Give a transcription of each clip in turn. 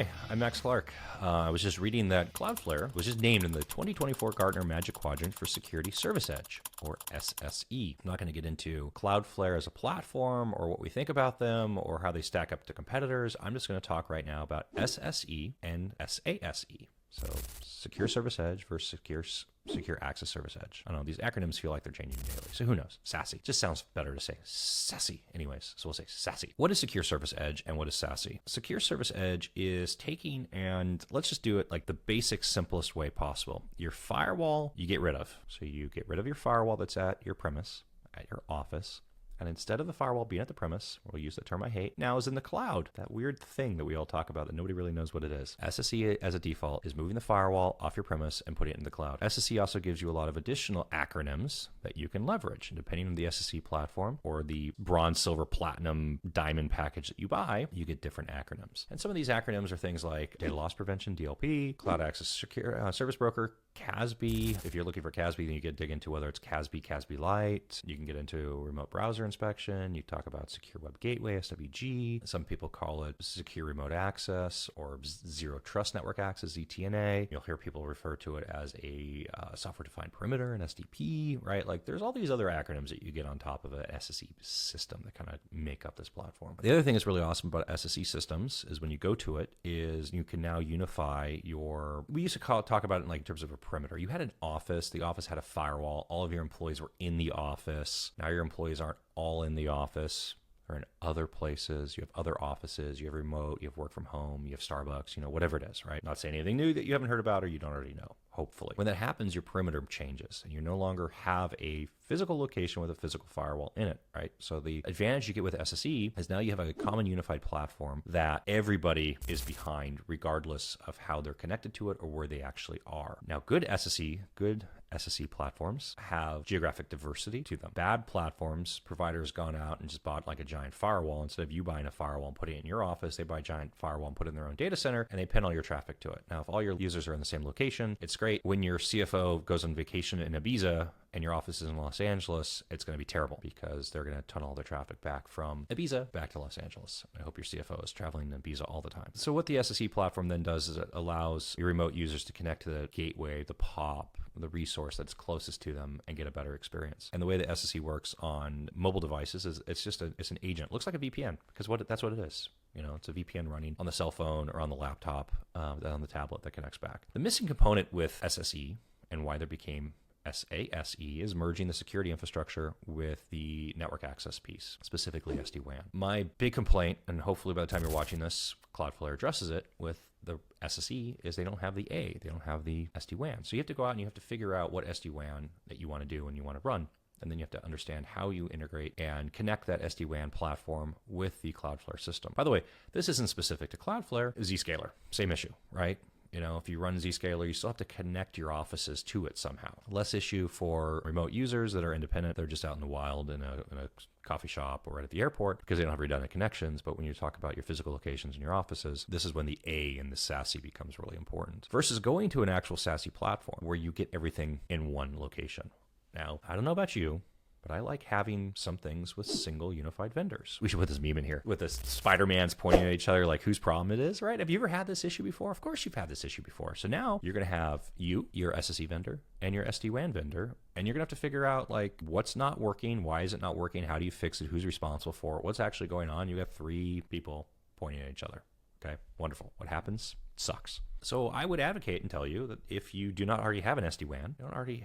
Hi, I'm Max Clark. I was just reading that Cloudflare was just named in the 2024 Gartner Magic Quadrant for Security Service Edge, or SSE. I'm not going to get into Cloudflare as a platform or what we think about them or how they stack up to competitors. I'm just going to talk right now about SSE and SASE. So Secure Service Edge versus Secure Access Service Edge. I don't know, these acronyms feel like they're changing daily. So who knows? SASE. Just sounds better to say SASE anyways. So we'll say SASE. What is Secure Service Edge and what is SASE? Secure Service Edge is taking, and let's just do it like the basic, simplest way possible. Your firewall, you get rid of. So you get rid of your firewall that's at your premise, at your office. And instead of the firewall being at the premise, we'll use the term I hate, now is in the cloud. That weird thing that we all talk about that nobody really knows what it is. SSE as a default is moving the firewall off your premise and putting it in the cloud. SSE also gives you a lot of additional acronyms that you can leverage. And depending on the SSE platform or the bronze, silver, platinum, diamond package that you buy, you get different acronyms. And some of these acronyms are things like data loss prevention, DLP, cloud access secure service broker, CASB. If you're looking for CASB, then you can dig into whether it's CASB, CASB Lite. You can get into remote browser inspection. You talk about secure web gateway, SWG. Some people call it secure remote access or zero trust network access, ZTNA. You'll hear people refer to it as a software-defined perimeter, an SDP, right? Like there's all these other acronyms that you get on top of an SSE system that kind of make up this platform. The other thing that's really awesome about SSE systems is when you go to it is you can now unify your, we used to talk about it in like terms of a perimeter. You had an office, the office had a firewall, all of your employees were in the office. Now your employees aren't all in the office. They're in other places. You have other offices, you have remote, you have work from home, you have Starbucks, whatever it is, right? Not saying anything new that you haven't heard about or you don't already know, hopefully. When that happens, your perimeter changes and you no longer have a physical location with a physical firewall in it, right? So the advantage you get with SSE is now you have a common unified platform that everybody is behind regardless of how they're connected to it or where they actually are. Now, good SSE platforms have geographic diversity to them. Bad platforms, providers gone out and just bought like a giant firewall. Instead of you buying a firewall and putting it in your office, they buy a giant firewall and put it in their own data center and they pin all your traffic to it. Now, if all your users are in the same location, it's great. When your CFO goes on vacation in Ibiza and your office is in Los Angeles, it's going to be terrible because they're going to tunnel all their traffic back from Ibiza back to Los Angeles. I hope your CFO is traveling to Ibiza all the time. So what the SSE platform then does is it allows your remote users to connect to the gateway, the POP, the resource that's closest to them and get a better experience. And the way the SSE works on mobile devices is it's an agent. It looks like a VPN because that's what it is. It's a VPN running on the cell phone or on the laptop, on the tablet that connects back. The missing component with SSE and why there became SASE is merging the security infrastructure with the network access piece, specifically SD-WAN. My big complaint, and hopefully by the time you're watching this, Cloudflare addresses it with the SSE, is they don't have the A, they don't have the SD-WAN. So you have to go out and you have to figure out what SD-WAN that you want to do and you want to run. And then you have to understand how you integrate and connect that SD-WAN platform with the Cloudflare system. By the way, this isn't specific to Cloudflare. Zscaler, same issue, right? If you run Zscaler, you still have to connect your offices to it somehow. Less issue for remote users that are independent. They're just out in the wild in a coffee shop or right at the airport because they don't have redundant connections. But when you talk about your physical locations in your offices, this is when the A in the SASE becomes really important versus going to an actual SASE platform where you get everything in one location. Now, I don't know about you, but I like having some things with single unified vendors. We should put this meme in here with the Spider-Mans pointing at each other like whose problem it is, right? Have you ever had this issue before? Of course you've had this issue before. So now you're going to have your SSE vendor and your SD-WAN vendor, and you're going to have to figure out like what's not working, why is it not working, how do you fix it, who's responsible for it, what's actually going on. You have three people pointing at each other. Okay, wonderful. What happens? It sucks. So I would advocate and tell you that if you do not already have an SD-WAN,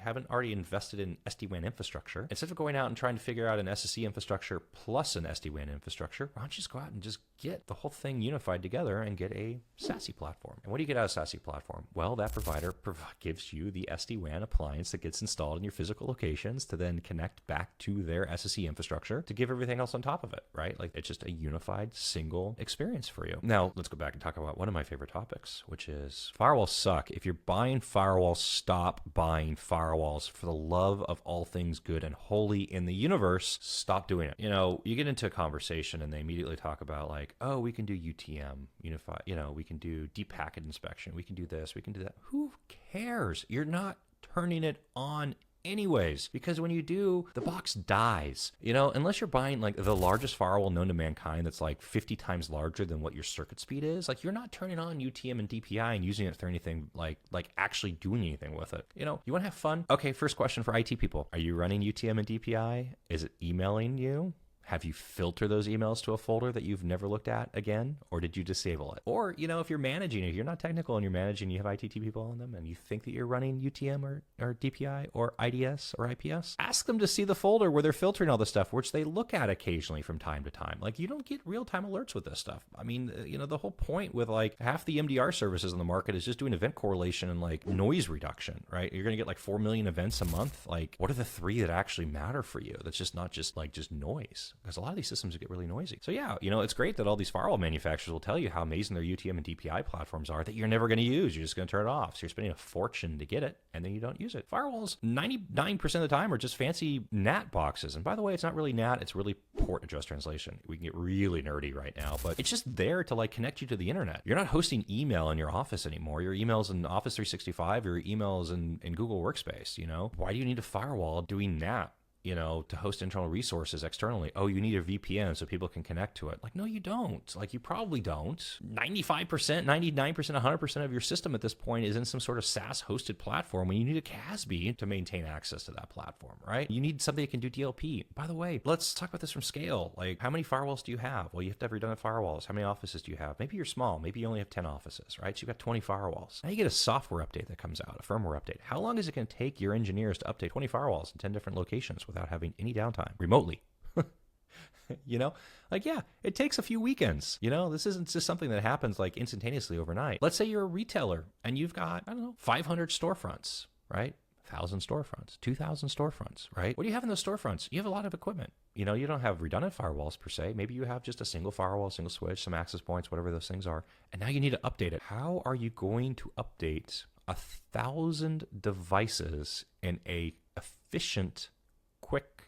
haven't already invested in SD-WAN infrastructure, instead of going out and trying to figure out an SSE infrastructure plus an SD-WAN infrastructure, why don't you just go out and just get the whole thing unified together and get a SASE platform? And what do you get out of SASE platform? Well, that provider gives you the SD-WAN appliance that gets installed in your physical locations to then connect back to their SSE infrastructure to give everything else on top of it, right? Like it's just a unified single experience for you. Now, let's go back and talk about one of my favorite topics, which is firewalls suck. If you're buying firewalls, stop buying firewalls. For the love of all things good and holy in the universe, stop doing it. You get into a conversation and they immediately talk about like, oh, we can do UTM, unified, we can do deep packet inspection. We can do this, we can do that. Who cares? You're not turning it on anyways, because when you do, the box dies. Unless you're buying like the largest firewall known to mankind that's like 50 times larger than what your circuit speed is, like you're not turning on UTM and DPI and using it for anything like actually doing anything with it. You want to have fun? Okay, first question for IT people. Are you running UTM and DPI? Is it emailing you? Have you filtered those emails to a folder that you've never looked at again? Or did you disable it? Or, if you're managing, if you're not technical and you're managing, you have ITT people on them and you think that you're running UTM or DPI or IDS or IPS, ask them to see the folder where they're filtering all the stuff, which they look at occasionally from time to time. Like, you don't get real-time alerts with this stuff. I mean, the whole point with like half the MDR services in the market is just doing event correlation and like noise reduction, right? You're going to get like 4 million events a month. Like, what are the 3 that actually matter for you? That's just not just noise. Because a lot of these systems get really noisy. So yeah, it's great that all these firewall manufacturers will tell you how amazing their UTM and DPI platforms are that you're never going to use. You're just going to turn it off. So you're spending a fortune to get it, and then you don't use it. Firewalls, 99% of the time, are just fancy NAT boxes. And by the way, it's not really NAT. It's really port address translation. We can get really nerdy right now, but it's just there to like connect you to the internet. You're not hosting email in your office anymore. Your email's in Office 365. Your email's in Google Workspace. Why do you need a firewall doing NAT? To host internal resources externally. Oh, you need a VPN so people can connect to it. Like, no, you don't. Like, you probably don't. 95%, 99%, 100% of your system at this point is in some sort of SaaS hosted platform when you need a CASB to maintain access to that platform, right? You need something that can do DLP. By the way, let's talk about this from scale. Like, how many firewalls do you have? Well, you have to have redundant firewalls. How many offices do you have? Maybe you're small. Maybe you only have 10 offices, right? So you've got 20 firewalls. Now you get a software update that comes out, a firmware update. How long is it going to take your engineers to update 20 firewalls in 10 different locations without having any downtime remotely? It takes a few weekends. This isn't just something that happens like instantaneously overnight. Let's say you're a retailer and you've got, 500 storefronts, right? 1,000 storefronts, 2,000 storefronts, right? What do you have in those storefronts? You have a lot of equipment. You don't have redundant firewalls per se. Maybe you have just a single firewall, single switch, some access points, whatever those things are. And now you need to update it. How are you going to update 1,000 devices in a efficient, quick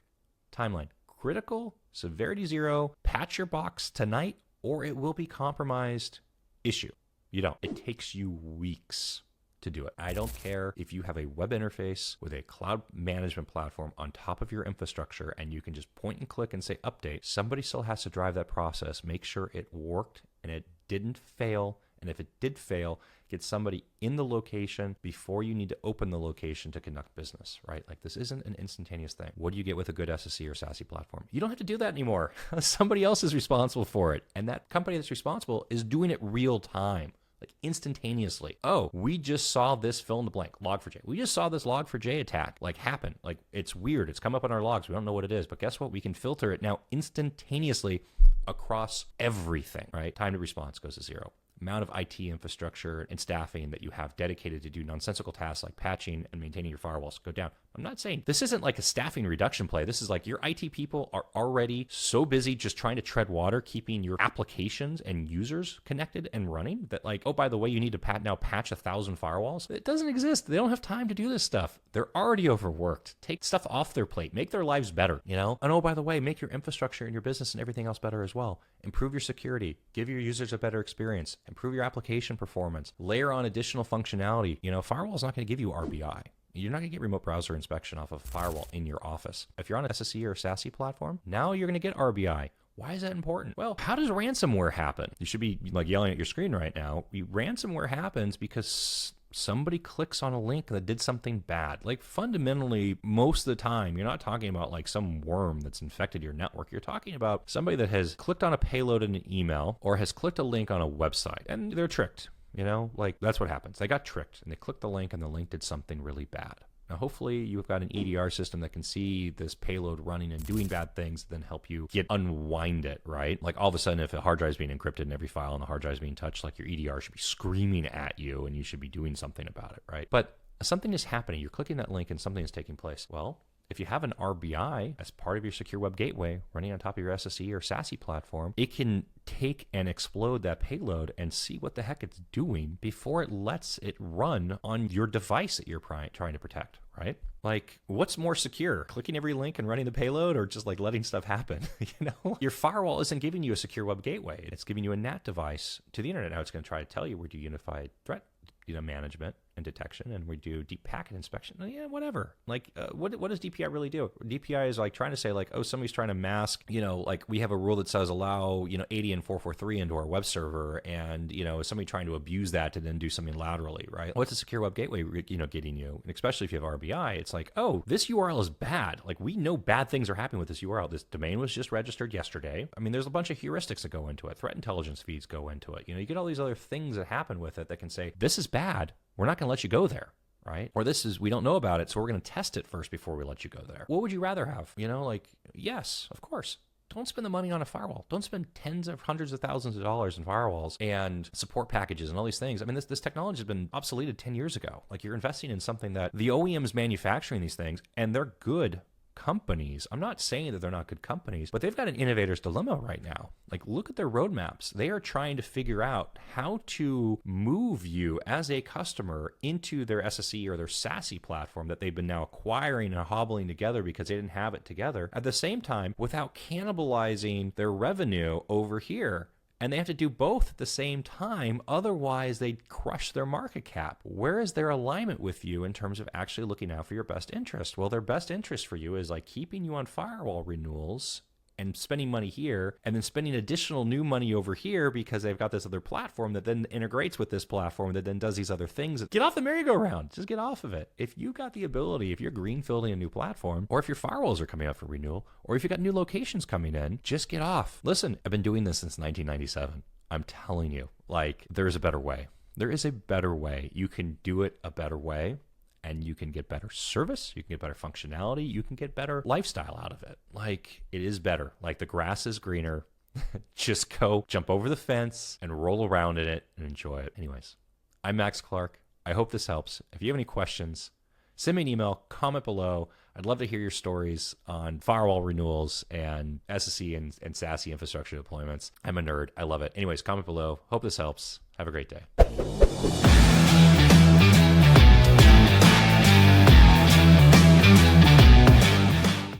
timeline? Critical, severity 0, patch your box tonight, or it will be compromised issue. It takes you weeks to do it. I don't care if you have a web interface with a cloud management platform on top of your infrastructure and you can just point and click and say update. Somebody still has to drive that process, make sure it worked and it didn't fail. And if it did fail, get somebody in the location before you need to open the location to conduct business, right? Like, this isn't an instantaneous thing. What do you get with a good SSE or SASE platform? You don't have to do that anymore. Somebody else is responsible for it. And that company that's responsible is doing it real time. Like, instantaneously. Oh, we just saw this fill in the blank, log4j. We just saw this log4j attack happen. Like, it's weird. It's come up on our logs. We don't know what it is, but guess what? We can filter it now instantaneously across everything, right? Time to response goes to 0. Amount of IT infrastructure and staffing that you have dedicated to do nonsensical tasks like patching and maintaining your firewalls go down. I'm not saying this isn't like a staffing reduction play. This is like your IT people are already so busy just trying to tread water, keeping your applications and users connected and running that like, oh, by the way, you need to patch 1,000 firewalls. It doesn't exist. They don't have time to do this stuff. They're already overworked. Take stuff off their plate. Make their lives better, And oh, by the way, make your infrastructure and your business and everything else better as well. Improve your security. Give your users a better experience. Improve your application performance. Layer on additional functionality. Firewall's not going to give you RBI. You're not going to get remote browser inspection off of a firewall in your office. If you're on a SSE or SASE platform, now you're going to get RBI. Why is that important? Well, how does ransomware happen? You should be like yelling at your screen right now. Ransomware happens because somebody clicks on a link that did something bad. Like, fundamentally, most of the time, you're not talking about like some worm that's infected your network. You're talking about somebody that has clicked on a payload in an email or has clicked a link on a website and they're tricked. That's what happens. They got tricked and they clicked the link and the link did something really bad. Now, hopefully you've got an EDR system that can see this payload running and doing bad things, then help you unwind it, right? Like, all of a sudden, if a hard drive is being encrypted and every file on the hard drive is being touched, like, your EDR should be screaming at you and you should be doing something about it, right? But something is happening. You're clicking that link and something is taking place. Well, if you have an RBI as part of your secure web gateway running on top of your SSE or SASE platform, it can take and explode that payload and see what the heck it's doing before it lets it run on your device that you're trying to protect, right? Like, what's more secure? Clicking every link and running the payload, or just like letting stuff happen? Your firewall isn't giving you a secure web gateway. It's giving you a NAT device to the internet. Now it's going to try to tell you where to unified threat management and detection, and we do deep packet inspection. Yeah, whatever. Like, what does DPI really do? DPI is like trying to say like, oh, somebody's trying to mask, like we have a rule that says allow, 80 and 443 into our web server, and, is somebody trying to abuse that to then do something laterally, right? What's a secure web gateway, getting you? And especially if you have RBI, it's like, oh, this URL is bad. Like, we know bad things are happening with this URL. This domain was just registered yesterday. I mean, there's a bunch of heuristics that go into it. Threat intelligence feeds go into it. You get all these other things that happen with it that can say, this is bad. We're not going to let you go there. Right? Or we don't know about it, so we're going to test it first before we let you go there. What would you rather have? Yes, of course. Don't spend the money on a firewall. Don't spend tens of hundreds of thousands of dollars in firewalls and support packages and all these things. I mean, this technology has been obsoleted 10 years ago. Like, you're investing in something that the OEMs manufacturing these things, and they're good companies. I'm not saying that they're not good companies, but they've got an innovator's dilemma right now. Like, look at their roadmaps. They are trying to figure out how to move you as a customer into their SSE or their SASE platform that they've been now acquiring and hobbling together because they didn't have it together at the same time without cannibalizing their revenue over here. And they have to do both at the same time. Otherwise, they'd crush their market cap. Where is their alignment with you in terms of actually looking out for your best interest? Well, their best interest for you is like keeping you on firewall renewals and spending money here, and then spending additional new money over here because they've got this other platform that then integrates with this platform that then does these other things. Get off the merry-go-round. Just get off of it. If you got the ability, if you're greenfielding a new platform, or if your firewalls are coming up for renewal, or if you got new locations coming in, just get off. Listen, I've been doing this since 1997. I'm telling you, like, there's a better way. There is a better way. You can do it a better way. And you can get better service, you can get better functionality, you can get better lifestyle out of it. Like, it is better. Like, the grass is greener. Just go jump over the fence and roll around in it and enjoy it. Anyways, I'm Max Clark. I hope this helps. If you have any questions, send me an email, comment below. I'd love to hear your stories on firewall renewals and SSE and SASE infrastructure deployments. I'm a nerd. I love it. Anyways, comment below. Hope this helps. Have a great day.